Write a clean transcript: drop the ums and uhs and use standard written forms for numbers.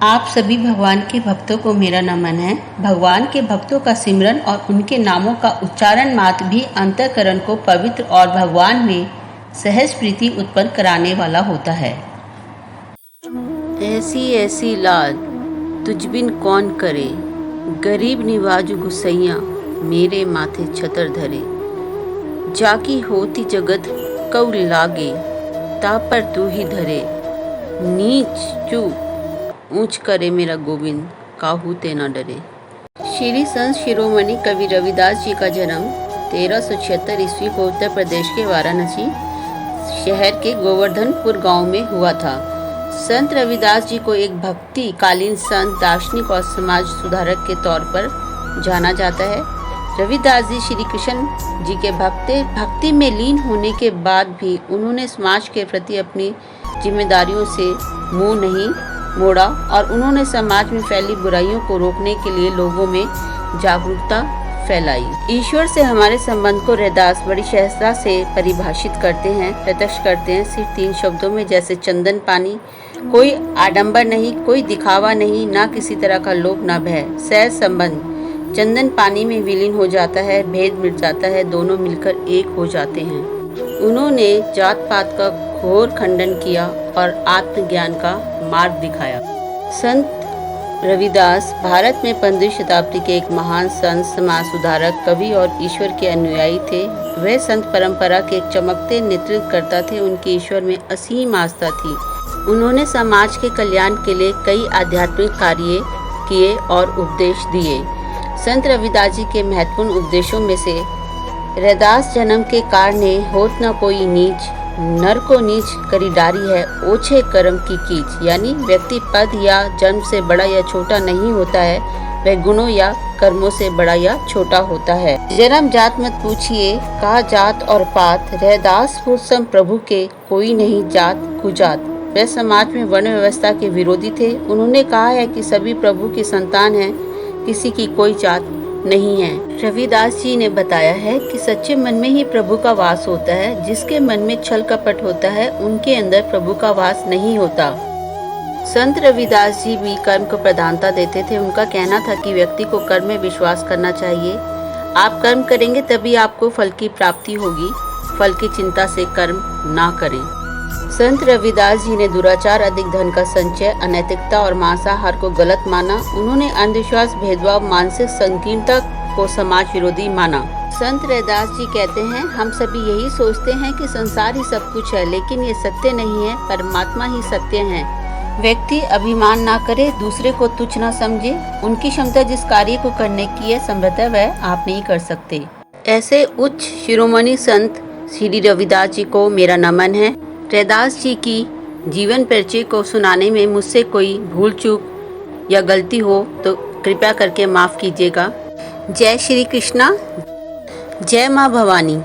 आप सभी भगवान के भक्तों को मेरा नमन है। भगवान के भक्तों का सिमरन और उनके नामों का उच्चारण मात्र भी अंतःकरण को पवित्र और भगवान में सहज प्रीति उत्पन्न कराने वाला होता है। ऐसी ऐसी लाज तुझ बिन कौन करे, गरीब निवाज गुसैया मेरे माथे छतर धरे। जाकी होती जगत कौ लागे, ता पर तू ही धरे। नीच चू ऊंच करे मेरा गोविंद, काहू ते न डरे। श्री संत शिरोमणि कवि रविदास जी का जन्म 1376 ईस्वी को उत्तर प्रदेश के वाराणसी शहर के गोवर्धनपुर गांव में हुआ था। संत रविदास जी को एक भक्ति कालीन संत, दार्शनिक और समाज सुधारक के तौर पर जाना जाता है। रविदास जी श्री कृष्ण जी के भक्ति में लीन होने के बाद भी उन्होंने समाज के प्रति अपनी जिम्मेदारियों से मुंह नहीं मोड़ा और उन्होंने समाज में फैली बुराइयों को रोकने के लिए लोगों में जागरूकता फैलाई। ईश्वर से हमारे संबंध को रैदास बड़ी सहजता से परिभाषित करते हैं, प्रत्यक्ष करते हैं सिर्फ 3 शब्दों में, जैसे चंदन पानी। कोई आडंबर नहीं, कोई दिखावा नहीं, ना किसी तरह का लोभ ना भय। सहज संबंध चंदन पानी में विलीन हो जाता है, भेद मिट जाता है, दोनों मिलकर एक हो जाते हैं। उन्होंने जात पात का घोर खंडन किया और आत्मज्ञान का मार्ग दिखाया। संत रविदास भारत में 15वीं शताब्दी के एक महान संत, समाज सुधारक, कवि और ईश्वर के अनुयायी थे। वे संत परंपरा के एक चमकते नेतृत्वकर्ता थे। उनकी ईश्वर में असीम आस्था थी। उन्होंने समाज के कल्याण के लिए कई आध्यात्मिक कार्य किए और उपदेश दिए। संत रविदास जी के महत्वपूर्ण उपदेशों में से रैदास जन्म के कारणे होत न कोई नीच, नर को नीच करी डारी है ओछे कर्म की कीच। यानी व्यक्ति पद या जन्म से बड़ा या छोटा नहीं होता है, वह गुणों या कर्मों से बड़ा या छोटा होता है। जन्म जात मत पूछिए, कहा जात और पात, रैदास पुरुषम प्रभु के कोई नहीं जात कुजात। वे समाज में वर्ण व्यवस्था के विरोधी थे। उन्होंने कहा है कि सभी प्रभु की संतान हैं, किसी की कोई जात नहीं है। रविदास जी ने बताया है कि सच्चे मन में ही प्रभु का वास होता है। जिसके मन में छल कपट होता है, उनके अंदर प्रभु का वास नहीं होता। संत रविदास जी भी कर्म को प्रधानता देते थे। उनका कहना था कि व्यक्ति को कर्म में विश्वास करना चाहिए। आप कर्म करेंगे तभी आपको फल की प्राप्ति होगी। फल की चिंता से कर्म ना करें। संत रविदास जी ने दुराचार, अधिक धन का संचय, अनैतिकता और मांसाहार को गलत माना। उन्होंने अंधविश्वास, भेदभाव, मानसिक संकीर्णता को समाज विरोधी माना। संत रविदास जी कहते हैं, हम सभी यही सोचते हैं कि संसार ही सब कुछ है, लेकिन ये सत्य नहीं है, परमात्मा ही सत्य है। व्यक्ति अभिमान ना करे, दूसरे को तुच्छ ना समझे। उनकी क्षमता जिस कार्य को करने की है, संभवतः वह आप नहीं कर सकते। ऐसे उच्च शिरोमणि संत श्री रविदास जी को मेरा नमन है। रैदास जी की जीवन परिचय को सुनाने में मुझसे कोई भूल चूक या गलती हो तो कृपया करके माफ़ कीजिएगा। जय श्री कृष्णा, जय माँ भवानी।